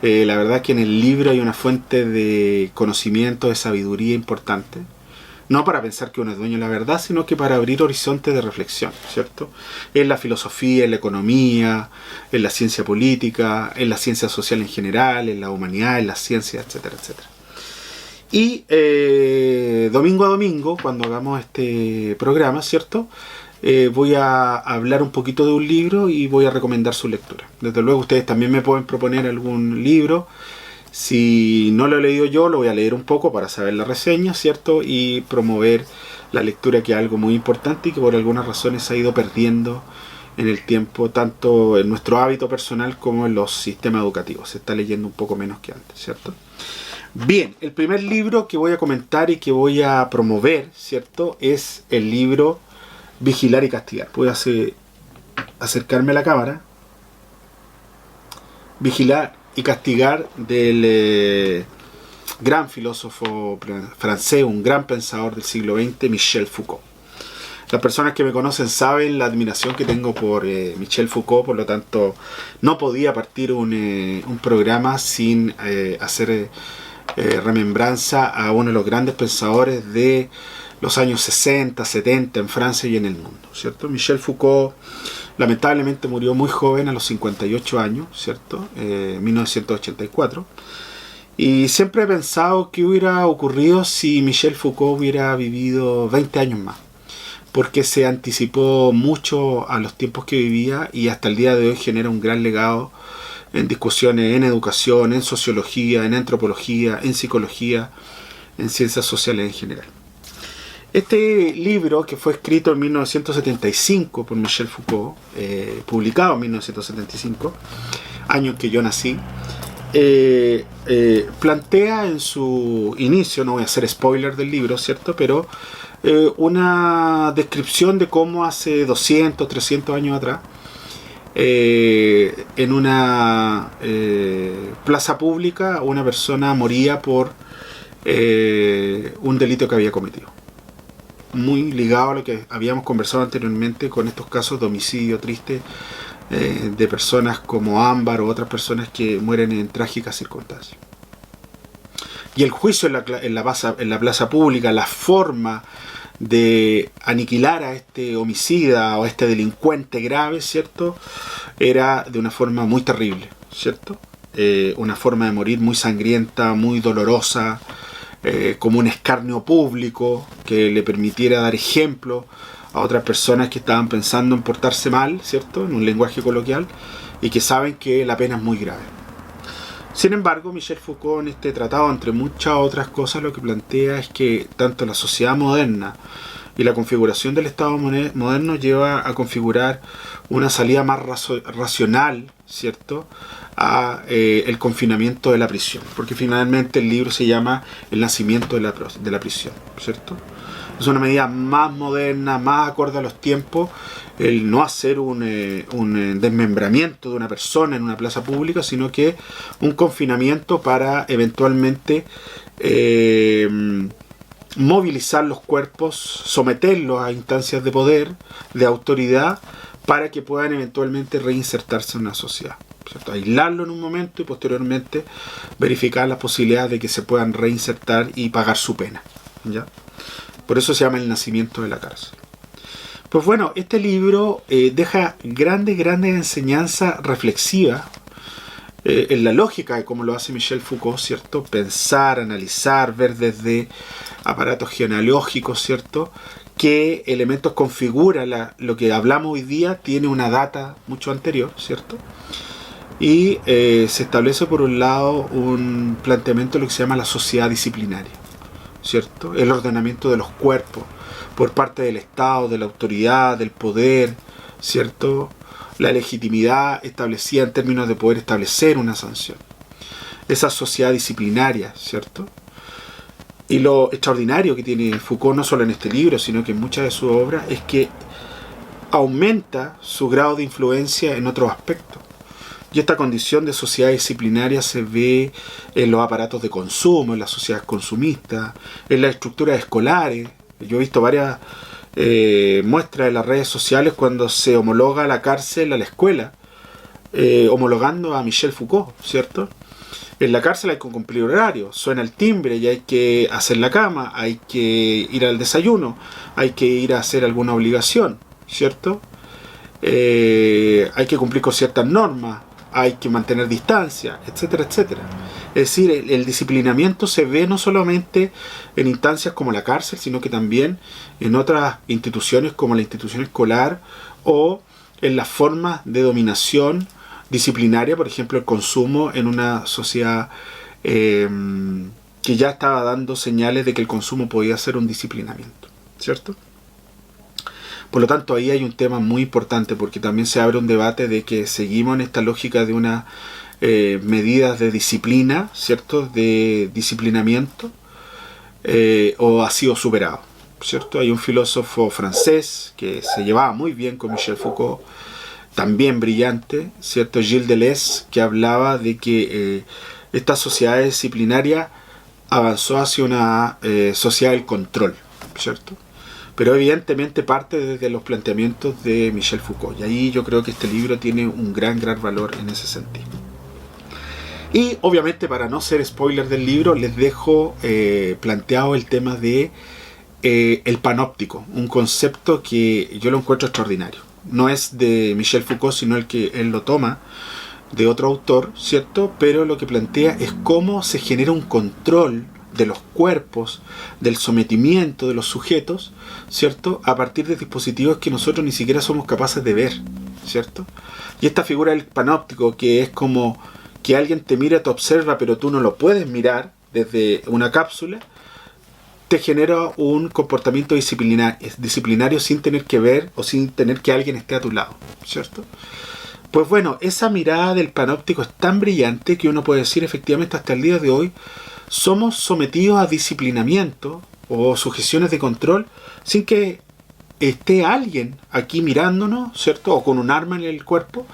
La verdad es que en el libro hay una fuente de conocimiento, de sabiduría importante. No para pensar que uno es dueño de la verdad, sino que para abrir horizontes de reflexión, ¿cierto? En la filosofía, en la economía, en la ciencia política, en la ciencia social en general, en la humanidad, en la ciencia, etcétera, etcétera. Y domingo a domingo, cuando hagamos este programa, ¿cierto? Voy a hablar un poquito de un libro y voy a recomendar su lectura. Desde luego ustedes también me pueden proponer algún libro. Si no lo he leído yo, lo voy a leer un poco para saber la reseña, ¿cierto? Y promover la lectura, que es algo muy importante y que por algunas razones se ha ido perdiendo en el tiempo, tanto en nuestro hábito personal como en los sistemas educativos. Se está leyendo un poco menos que antes, ¿cierto? Bien, el primer libro que voy a comentar y que voy a promover, ¿cierto? Es el libro Vigilar y Castigar. Voy a acercarme a la cámara. Vigilar y Castigar, del gran filósofo francés, un gran pensador del siglo XX, Michel Foucault. Las personas que me conocen saben la admiración que tengo por Michel Foucault, por lo tanto no podía partir un programa sin hacer remembranza a uno de los grandes pensadores de los años 60, 70 en Francia y en el mundo, ¿cierto? Michel Foucault lamentablemente murió muy joven, a los 58 años, ¿cierto? 1984. Y siempre he pensado qué hubiera ocurrido si Michel Foucault hubiera vivido 20 años más, porque se anticipó mucho a los tiempos que vivía y hasta el día de hoy genera un gran legado en discusiones en educación, en sociología, en antropología, en psicología, en ciencias sociales en general. Este libro, que fue escrito en 1975 por Michel Foucault, publicado en 1975, año en que yo nací, plantea en su inicio, no voy a hacer spoiler del libro, ¿cierto?, pero una descripción de cómo hace 200, 300 años atrás, en una plaza pública, una persona moría por un delito que había cometido. Muy ligado a lo que habíamos conversado anteriormente con estos casos de homicidio triste de personas como Ámbar o otras personas que mueren en trágicas circunstancias. Y el juicio en la plaza pública, la forma de aniquilar a este homicida o a este delincuente grave, ¿cierto?, era de una forma muy terrible, ¿cierto? Una forma de morir muy sangrienta, muy dolorosa, como un escarnio público que le permitiera dar ejemplo a otras personas que estaban pensando en portarse mal, ¿cierto?, en un lenguaje coloquial, y que saben que la pena es muy grave. Sin embargo, Michel Foucault, en este tratado, entre muchas otras cosas, lo que plantea es que tanto la sociedad moderna y la configuración del Estado moderno lleva a configurar una salida más racional, ¿cierto?, a el confinamiento de la prisión, porque finalmente el libro se llama El nacimiento de la prisión, ¿cierto? Es una medida más moderna, más acorde a los tiempos, el no hacer un desmembramiento de una persona en una plaza pública, sino que un confinamiento para eventualmente movilizar los cuerpos, someterlos a instancias de poder, de autoridad, para que puedan eventualmente reinsertarse en una sociedad, ¿cierto? Aislarlo en un momento y posteriormente verificar las posibilidades de que se puedan reinsertar y pagar su pena, ¿ya? Por eso se llama El nacimiento de la cárcel. Pues bueno, este libro deja grandes enseñanzas reflexivas en la lógica de cómo lo hace Michel Foucault, ¿cierto? Pensar, analizar, ver desde aparatos genealógicos, ¿cierto?, qué elementos configura lo que hablamos hoy día. Tiene una data mucho anterior, ¿cierto? Y se establece por un lado un planteamiento de lo que se llama la sociedad disciplinaria, ¿cierto? El ordenamiento de los cuerpos por parte del Estado, de la autoridad, del poder, ¿cierto? La legitimidad establecida en términos de poder establecer una sanción. Esa sociedad disciplinaria, ¿cierto? Y lo extraordinario que tiene Foucault, no solo en este libro, sino que en muchas de sus obras, es que aumenta su grado de influencia en otros aspectos. Y esta condición de sociedad disciplinaria se ve en los aparatos de consumo, en las sociedades consumistas, en las estructuras escolares. Yo he visto varias muestras en las redes sociales cuando se homologa la cárcel a la escuela, homologando a Michel Foucault, ¿cierto? En la cárcel hay que cumplir horario, suena el timbre y hay que hacer la cama, hay que ir al desayuno, hay que ir a hacer alguna obligación, ¿cierto? Hay que cumplir con ciertas normas, hay que mantener distancia, etcétera, etcétera. Es decir, el disciplinamiento se ve no solamente en instancias como la cárcel, sino que también en otras instituciones como la institución escolar o en las formas de dominación disciplinaria, por ejemplo, el consumo en una sociedad que ya estaba dando señales de que el consumo podía ser un disciplinamiento, ¿cierto? Por lo tanto, ahí hay un tema muy importante, porque también se abre un debate de que seguimos en esta lógica de unas medidas de disciplina, ¿cierto?, de disciplinamiento, o ha sido superado, ¿cierto? Hay un filósofo francés que se llevaba muy bien con Michel Foucault, también brillante, ¿cierto?, Gilles Deleuze, que hablaba de que esta sociedad disciplinaria avanzó hacia una sociedad del control, ¿cierto? pero evidentemente parte desde los planteamientos de Michel Foucault. Y ahí yo creo que este libro tiene un gran valor en ese sentido. Y obviamente, para no ser spoiler del libro, les dejo planteado el tema de el panóptico, un concepto que yo lo encuentro extraordinario. No es de Michel Foucault, sino el que él lo toma de otro autor, ¿cierto? Pero lo que plantea es cómo se genera un control de los cuerpos, del sometimiento de los sujetos, ¿cierto? A partir de dispositivos que nosotros ni siquiera somos capaces de ver, ¿cierto? Y esta figura del panóptico, que es como que alguien te mira, te observa, pero tú no lo puedes mirar desde una cápsula, te genera un comportamiento disciplinario sin tener que ver o sin tener que alguien esté a tu lado, ¿cierto? Pues bueno, esa mirada del panóptico es tan brillante que uno puede decir efectivamente hasta el día de hoy somos sometidos a disciplinamiento o sujeciones de control sin que esté alguien aquí mirándonos, ¿cierto? O con un arma en el cuerpo,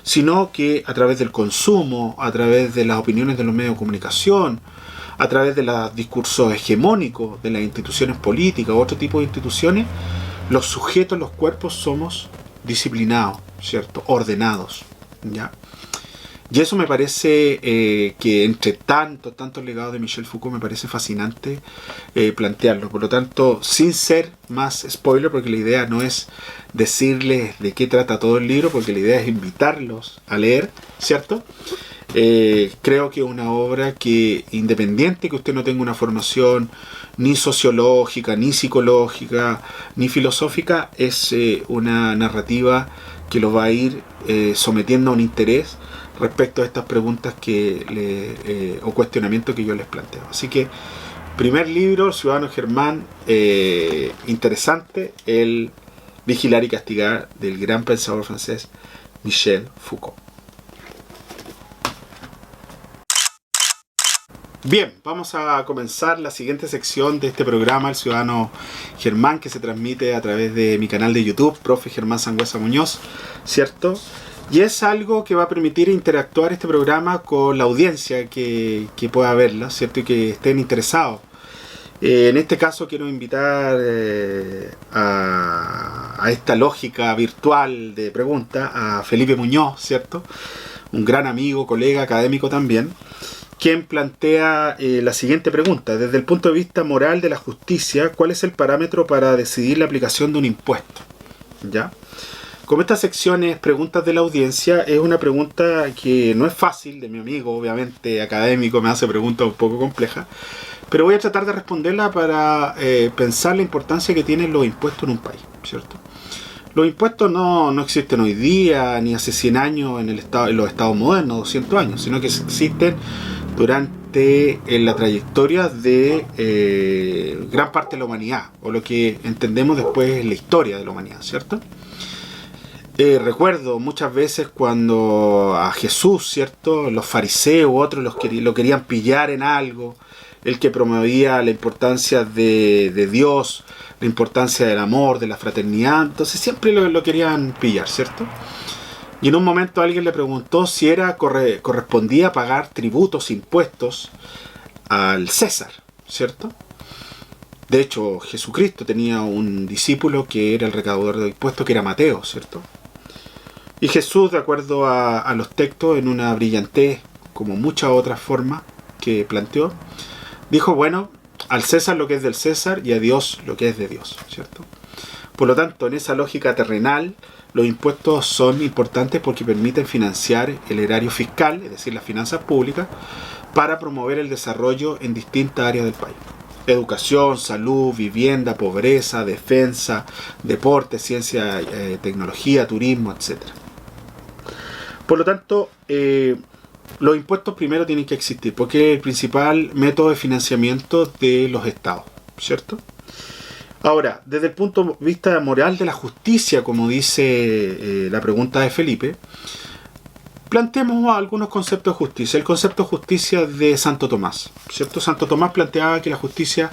sino que a través del consumo, a través de las opiniones de los medios de comunicación, a través de los discursos hegemónicos de las instituciones políticas u otro tipo de instituciones, los sujetos, los cuerpos somos disciplinados, ¿cierto? Ordenados, ¿ya? Y eso me parece que entre tantos legados de Michel Foucault me parece fascinante plantearlo. Por lo tanto, sin ser más spoiler, porque la idea no es decirles de qué trata todo el libro, porque la idea es invitarlos a leer, ¿cierto? Creo que es una obra que, independiente que usted no tenga una formación ni sociológica, ni psicológica, ni filosófica, es una narrativa que lo va a ir sometiendo a un interés respecto a estas preguntas o cuestionamientos que yo les planteo. Así que, primer libro, Ciudadano Germán, interesante, el Vigilar y Castigar, del gran pensador francés Michel Foucault. Bien, vamos a comenzar la siguiente sección de este programa, El Ciudadano Germán, que se transmite a través de mi canal de YouTube, Profe Germán Sangüesa Muñoz, ¿cierto? Y es algo que va a permitir interactuar este programa con la audiencia que pueda verla, ¿cierto? Y que estén interesados. En este caso quiero invitar a esta lógica virtual de preguntas a Felipe Muñoz, ¿cierto? Un gran amigo, colega, académico también, quien plantea la siguiente pregunta. Desde el punto de vista moral de la justicia, ¿cuál es el parámetro para decidir la aplicación de un impuesto? ¿Ya? Como esta sección es preguntas de la audiencia, es una pregunta que no es fácil, de mi amigo, obviamente académico, me hace preguntas un poco complejas, pero voy a tratar de responderla para pensar la importancia que tienen los impuestos en un país, ¿cierto? Los impuestos no existen hoy día, ni hace 100 años en los estados modernos, 200 años, sino que existen durante la trayectoria de gran parte de la humanidad, o lo que entendemos después es la historia de la humanidad, ¿cierto? Recuerdo muchas veces cuando a Jesús, ¿cierto?, los fariseos u otros lo querían pillar en algo, el que promovía la importancia de Dios, la importancia del amor, de la fraternidad, entonces siempre lo querían pillar, ¿cierto? Y en un momento alguien le preguntó si correspondía pagar tributos, impuestos al César, ¿cierto? De hecho, Jesucristo tenía un discípulo que era el recaudador de impuestos, que era Mateo, ¿cierto? Y Jesús, de acuerdo a los textos, en una brillantez, como muchas otras formas que planteó, dijo, bueno, al César lo que es del César y a Dios lo que es de Dios, ¿cierto? Por lo tanto, en esa lógica terrenal, los impuestos son importantes porque permiten financiar el erario fiscal, es decir, las finanzas públicas, para promover el desarrollo en distintas áreas del país. Educación, salud, vivienda, pobreza, defensa, deporte, ciencia, tecnología, turismo, etc. Por lo tanto, los impuestos primero tienen que existir, porque es el principal método de financiamiento de los estados, ¿cierto? Ahora, desde el punto de vista moral de la justicia, como dice la pregunta de Felipe, planteemos algunos conceptos de justicia. El concepto de justicia de Santo Tomás, ¿cierto? Santo Tomás planteaba que la justicia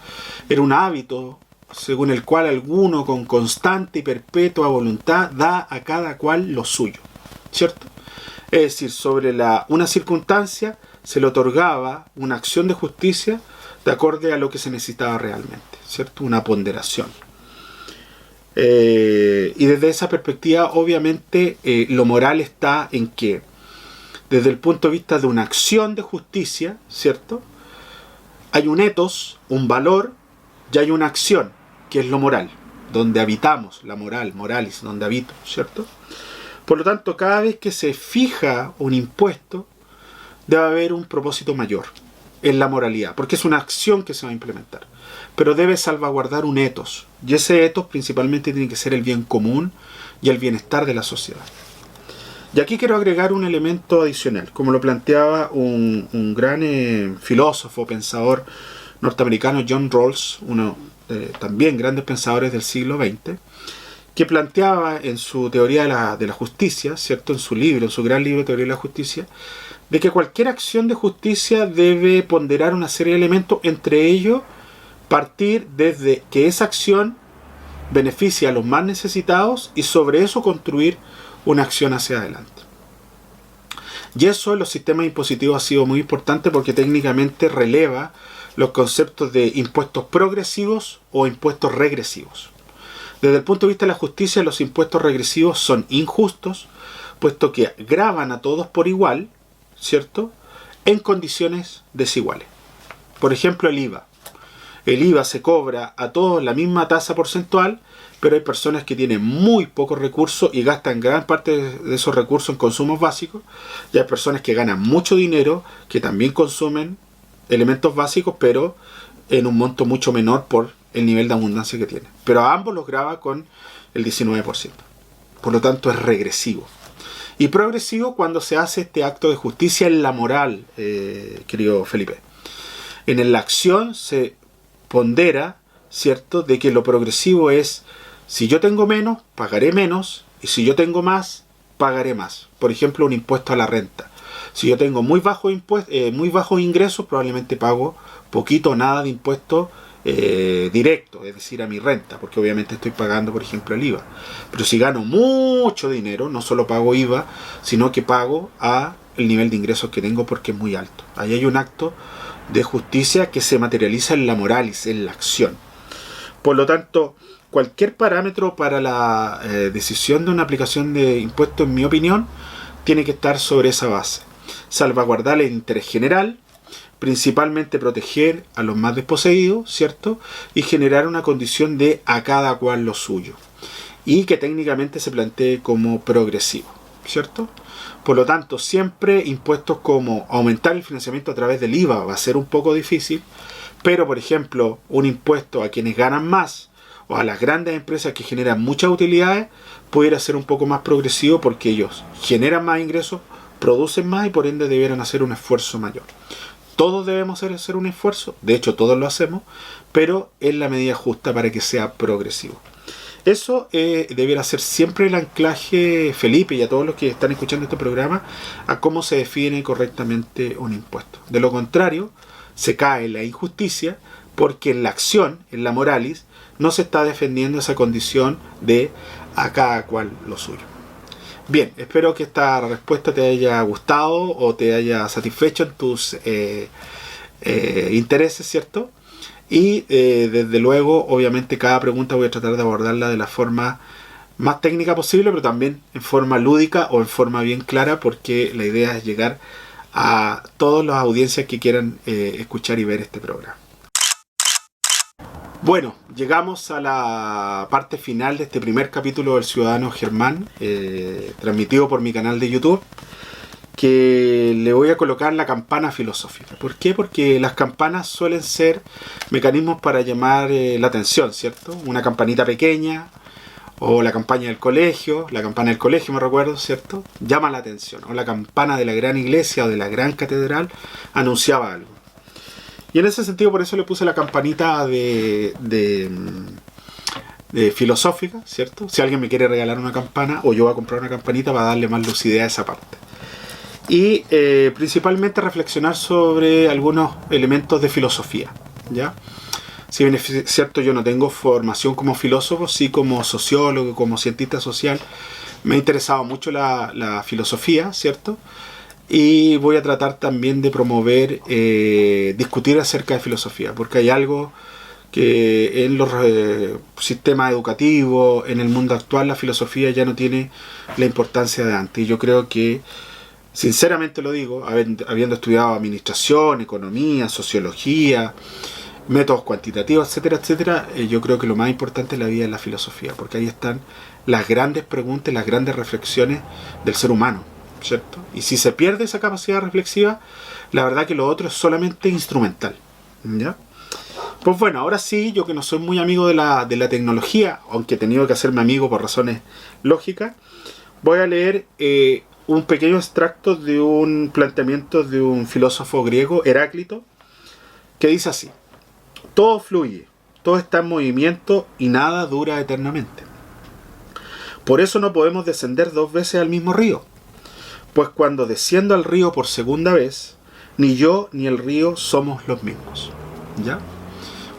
era un hábito según el cual alguno con constante y perpetua voluntad da a cada cual lo suyo, ¿cierto? Es decir, sobre una circunstancia se le otorgaba una acción de justicia de acorde a lo que se necesitaba realmente, ¿cierto? Una ponderación. Y desde esa perspectiva, obviamente, lo moral está en que, desde el punto de vista de una acción de justicia, ¿cierto? Hay un ethos, un valor, y hay una acción, que es lo moral, donde habitamos, la moral, moralis, donde habito, ¿cierto? Por lo tanto, cada vez que se fija un impuesto, debe haber un propósito mayor en la moralidad, porque es una acción que se va a implementar. Pero debe salvaguardar un ethos, y ese ethos principalmente tiene que ser el bien común y el bienestar de la sociedad. Y aquí quiero agregar un elemento adicional, como lo planteaba un gran filósofo, pensador norteamericano, John Rawls, uno también grandes pensadores del siglo XX, que planteaba en su teoría de la justicia, ¿cierto? En su libro, en su gran libro Teoría de la Justicia, de que cualquier acción de justicia debe ponderar una serie de elementos, entre ellos partir desde que esa acción beneficia a los más necesitados y sobre eso construir una acción hacia adelante. Y eso en los sistemas impositivos ha sido muy importante porque técnicamente releva los conceptos de impuestos progresivos o impuestos regresivos. Desde el punto de vista de la justicia, los impuestos regresivos son injustos, puesto que gravan a todos por igual, ¿cierto?, en condiciones desiguales. Por ejemplo, el IVA. El IVA se cobra a todos la misma tasa porcentual, pero hay personas que tienen muy pocos recursos y gastan gran parte de esos recursos en consumos básicos, y hay personas que ganan mucho dinero, que también consumen elementos básicos, pero en un monto mucho menor por el nivel de abundancia que tienen. Pero a ambos los grava con el 19%. Por lo tanto, es regresivo. Y progresivo cuando se hace este acto de justicia en la moral, querido Felipe. En la acción se pondera, ¿cierto?, de que lo progresivo es, si yo tengo menos, pagaré menos, y si yo tengo más, pagaré más. Por ejemplo, un impuesto a la renta. Si yo tengo muy bajos ingresos, probablemente pago poquito o nada de impuesto directo, es decir, a mi renta, porque obviamente estoy pagando, por ejemplo, el IVA. Pero si gano mucho dinero, no solo pago IVA, sino que pago a el nivel de ingresos que tengo porque es muy alto. Ahí hay un acto de justicia que se materializa en la moralis, en la acción. Por lo tanto, cualquier parámetro para la decisión de una aplicación de impuestos, en mi opinión, tiene que estar sobre esa base. Salvaguardar el interés general, principalmente proteger a los más desposeídos, ¿cierto? Y generar una condición de a cada cual lo suyo. Y que técnicamente se plantee como progresivo, ¿cierto? Por lo tanto, siempre impuestos como aumentar el financiamiento a través del IVA va a ser un poco difícil, pero por ejemplo, un impuesto a quienes ganan más o a las grandes empresas que generan muchas utilidades pudiera ser un poco más progresivo porque ellos generan más ingresos, producen más y por ende debieran hacer un esfuerzo mayor. Todos debemos hacer un esfuerzo, de hecho todos lo hacemos, pero en la medida justa para que sea progresivo. Eso debiera ser siempre el anclaje, Felipe, y a todos los que están escuchando este programa, a cómo se define correctamente un impuesto. De lo contrario, se cae en la injusticia porque en la acción, en la moralis, no se está defendiendo esa condición de a cada cual lo suyo. Bien, espero que esta respuesta te haya gustado o te haya satisfecho en tus intereses, ¿cierto? Y desde luego, obviamente, cada pregunta voy a tratar de abordarla de la forma más técnica posible, pero también en forma lúdica o en forma bien clara, porque la idea es llegar a todas las audiencias que quieran escuchar y ver este programa. Bueno, llegamos a la parte final de este primer capítulo del Ciudadano Germán, transmitido por mi canal de YouTube, que le voy a colocar la campana filosófica. ¿Por qué? Porque las campanas suelen ser mecanismos para llamar la atención, ¿cierto? Una campanita pequeña, o la campana del colegio, me recuerdo, ¿cierto? Llama la atención. O la campana de la gran iglesia o de la gran catedral anunciaba algo. Y en ese sentido, por eso le puse la campanita de filosófica, ¿cierto? Si alguien me quiere regalar una campana o yo voy a comprar una campanita para darle más lucidez a esa parte. Y principalmente reflexionar sobre algunos elementos de filosofía, ¿ya? Si bien es cierto, yo no tengo formación como filósofo, sí como sociólogo, como cientista social, me ha interesado mucho la filosofía, ¿cierto? Y voy a tratar también de promover, discutir acerca de filosofía, porque hay algo que en los sistemas educativos, en el mundo actual, la filosofía ya no tiene la importancia de antes. Y yo creo que, sinceramente lo digo, habiendo estudiado administración, economía, sociología, métodos cuantitativos, etcétera, etcétera, yo creo que lo más importante en la vida es la filosofía, porque ahí están las grandes preguntas, las grandes reflexiones del ser humano, ¿cierto? Y si se pierde esa capacidad reflexiva, la verdad que lo otro es solamente instrumental, ¿ya? Pues bueno, ahora sí, yo que no soy muy amigo de la tecnología, aunque he tenido que hacerme amigo por razones lógicas, voy a leer un pequeño extracto de un planteamiento de un filósofo griego, Heráclito, que dice así: todo fluye, todo está en movimiento y nada dura eternamente. Por eso no podemos descender 2 veces al mismo río, pues cuando desciendo al río por segunda vez, ni yo ni el río somos los mismos. ¿Ya?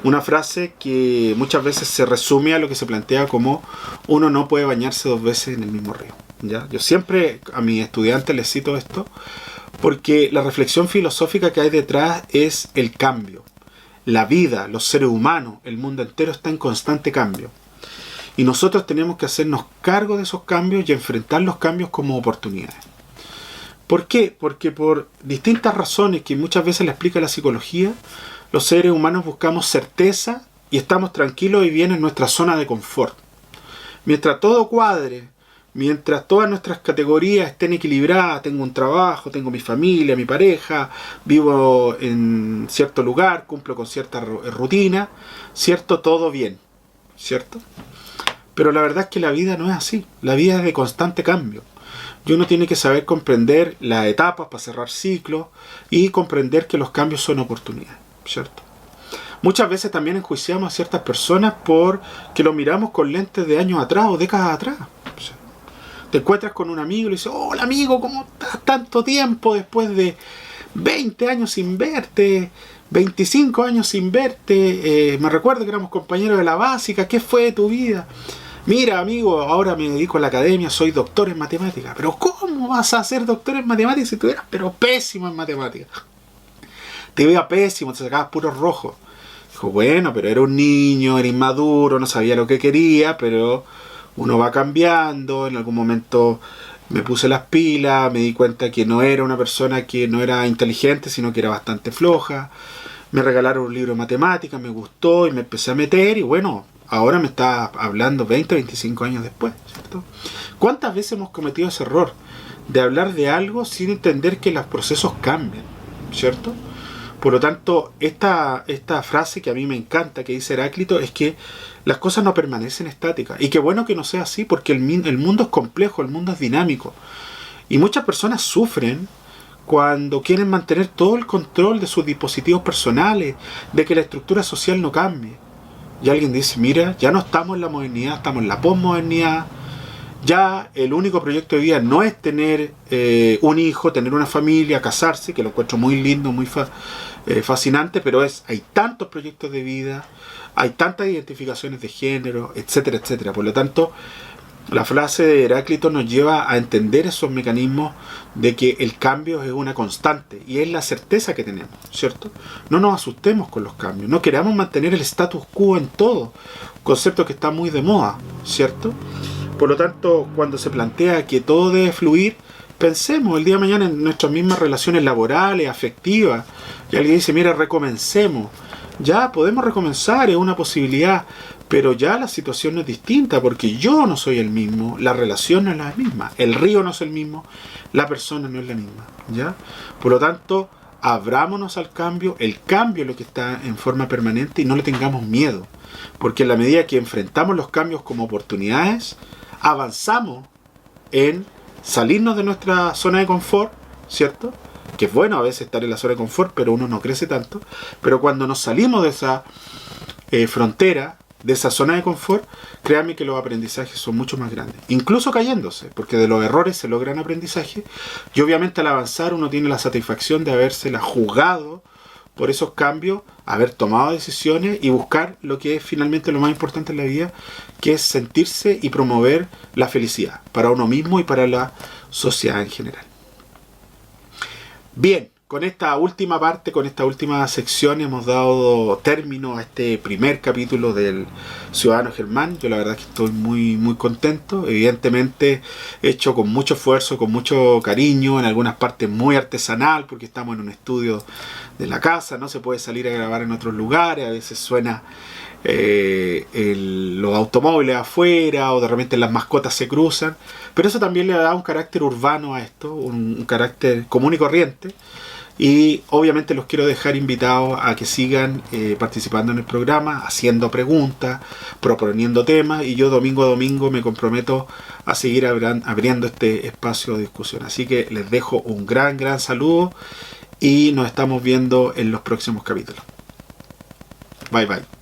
Una frase que muchas veces se resume a lo que se plantea como uno no puede bañarse 2 veces en el mismo río. ¿Ya? Yo siempre a mis estudiantes les cito esto porque la reflexión filosófica que hay detrás es el cambio. La vida, los seres humanos, el mundo entero está en constante cambio. Y nosotros tenemos que hacernos cargo de esos cambios y enfrentar los cambios como oportunidades. ¿Por qué? Porque por distintas razones que muchas veces le explica la psicología, los seres humanos buscamos certeza y estamos tranquilos y bien en nuestra zona de confort. Mientras todo cuadre, mientras todas nuestras categorías estén equilibradas, tengo un trabajo, tengo mi familia, mi pareja, vivo en cierto lugar, cumplo con cierta rutina, ¿cierto? Todo bien, ¿cierto? Pero la verdad es que la vida no es así, la vida es de constante cambio. Y uno tiene que saber comprender las etapas para cerrar ciclos y comprender que los cambios son oportunidades, ¿cierto? Muchas veces también enjuiciamos a ciertas personas porque lo miramos con lentes de años atrás o décadas atrás. Te encuentras con un amigo y le dices: hola amigo, ¿cómo estás? Tanto tiempo después de 20 años sin verte, 25 años sin verte, me recuerdo que éramos compañeros de la básica, ¿qué fue de tu vida? Mira amigo, ahora me dedico a la academia, soy doctor en matemáticas. Pero ¿cómo vas a ser doctor en matemáticas si tú eras pero pésimo en matemáticas? Te veía pésimo, te sacabas puros rojos. Dijo: bueno, pero era un niño, era inmaduro, no sabía lo que quería, pero uno va cambiando. En algún momento me puse las pilas, me di cuenta que no era una persona que no era inteligente, sino que era bastante floja. Me regalaron un libro de matemáticas, me gustó y me empecé a meter y bueno, ahora me está hablando 20, 25 años después, ¿cierto? ¿Cuántas veces hemos cometido ese error de hablar de algo sin entender que los procesos cambian, ¿cierto? Por lo tanto, esta frase que a mí me encanta, que dice Heráclito, es que las cosas no permanecen estáticas. Y qué bueno que no sea así, porque el mundo es complejo, el mundo es dinámico. Y muchas personas sufren cuando quieren mantener todo el control de sus dispositivos personales, de que la estructura social no cambie. Y alguien dice: mira, ya no estamos en la modernidad, estamos en la posmodernidad. Ya el único proyecto de vida no es tener un hijo, tener una familia, casarse, que lo encuentro muy lindo, muy fascinante, pero hay tantos proyectos de vida, hay tantas identificaciones de género, etcétera, etcétera. Por lo tanto, la frase de Heráclito nos lleva a entender esos mecanismos de que el cambio es una constante y es la certeza que tenemos, ¿cierto? No nos asustemos con los cambios, no queramos mantener el status quo en todo, concepto que está muy de moda, ¿cierto? Por lo tanto, cuando se plantea que todo debe fluir, pensemos el día de mañana en nuestras mismas relaciones laborales, afectivas, y alguien dice: mira, recomencemos. Ya podemos recomenzar, es una posibilidad, pero ya la situación no es distinta, porque yo no soy el mismo, la relación no es la misma, el río no es el mismo, la persona no es la misma, ¿ya? Por lo tanto, abrámonos al cambio, el cambio es lo que está en forma permanente y no le tengamos miedo, porque en la medida que enfrentamos los cambios como oportunidades, avanzamos en salirnos de nuestra zona de confort, ¿cierto? Que es bueno a veces estar en la zona de confort, pero uno no crece tanto. Pero cuando nos salimos de esa frontera, de esa zona de confort, créanme que los aprendizajes son mucho más grandes. Incluso cayéndose, porque de los errores se logran aprendizaje. Y obviamente al avanzar uno tiene la satisfacción de habérsela jugado por esos cambios, haber tomado decisiones y buscar lo que es finalmente lo más importante en la vida, que es sentirse y promover la felicidad para uno mismo y para la sociedad en general. Bien, con esta última parte, con esta última sección, hemos dado término a este primer capítulo del Ciudadano Germán. Yo la verdad que estoy muy, muy contento. Evidentemente hecho con mucho esfuerzo, con mucho cariño, en algunas partes muy artesanal, porque estamos en un estudio de la casa, no se puede salir a grabar en otros lugares, a veces suena los automóviles afuera, o de repente las mascotas se cruzan, pero eso también le da un carácter urbano a esto, un carácter común y corriente. Y obviamente los quiero dejar invitados a que sigan participando en el programa, haciendo preguntas, proponiendo temas, y yo domingo a domingo me comprometo a seguir abriendo este espacio de discusión. Así que les dejo un gran saludo y nos estamos viendo en los próximos capítulos. Bye bye.